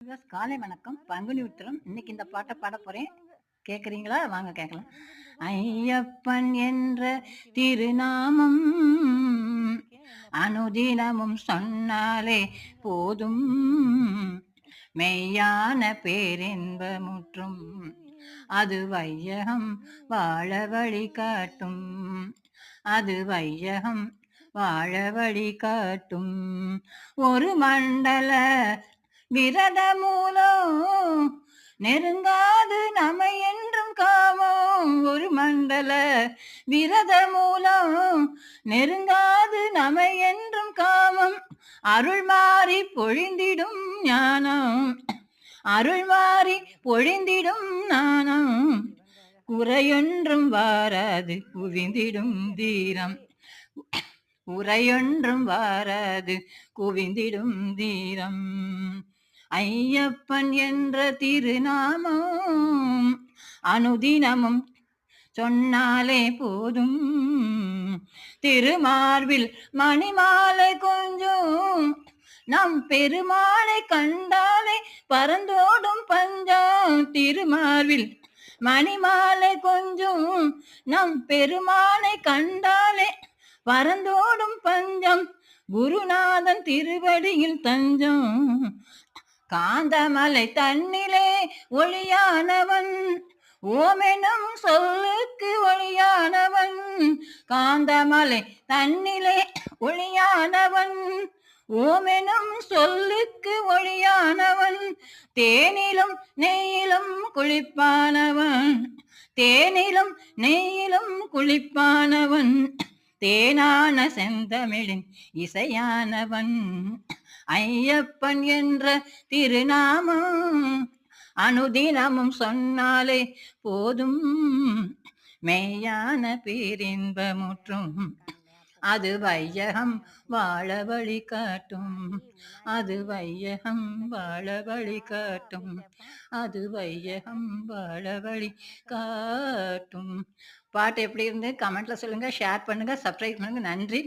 காலை வணக்கம். பங்குனி உத்திரம். இன்னைக்கு இந்த பாட்டை பாட போறேன். கேக்குறீங்களா? வாங்க கேட்கலாம். ஐயப்பன் என்ற திருநாமம் அனுதினமும் சொன்னாலே போதும், மெய்யான பேரின்பமுற்றும் அது வையகம் வாழ வழி காட்டும். அது வையகம் வாழ வழி காட்டும். ஒரு மண்டல விரத மூலம் நெருங்காது நமை என்றும் காமம். ஒரு மண்டல விரத மூலம் நெருங்காது நமை என்றும் காமம். அருள் மாறி பொழிந்திடும் ஞானம், அருள் மாறி பொழிந்திடும் ஞானம். குறையொன்றும் வாராது குவிந்திடும் தீரம், உரையொன்றும் வாராது குவிந்திடும் தீரம். ஐயப்பன் என்ற திருநாமம் அனுதினமும் சொன்னாலே போதும். திருமார்பில் மணிமாலை கொஞ்சம் நம் பெருமாளை கண்டாலே பறந்தோடும் பஞ்சம். திருமார்பில் மணிமாலை கொஞ்சம் நம் பெருமாளை கண்டாலே பறந்தோடும் பஞ்சம். குருநாதன் திருவடியில் தஞ்சம். காந்தமலை தன்னிலே ஒளியானவன், ஓமெனும் சொல்லுக்கு ஒளியானவன். காந்தமலை தன்னிலே ஒளியானவன், ஓமெனும் சொல்லுக்கு ஒளியானவன். தேனிலும் நெய்யிலும் குளிப்பானவன், தேனிலும் நெய்யிலும் குளிப்பானவன். தேனான செந்தமிழின் இசையானவன். ஐயப்பன் என்ற திருநாமம் அனுதினமும் சொன்னாலே போதும், மெய்யான பேரின்பமுற்றும் அது வையகம் வாழ வழி காட்டும். அது வையகம் வாழ வழி காட்டும். அது வையகம் வாழ வழி காட்டும். பாட்டு எப்படி இருந்து கமெண்ட்ல சொல்லுங்க, ஷேர் பண்ணுங்க, சப்ஸ்கிரைப் பண்ணுங்க. நன்றி.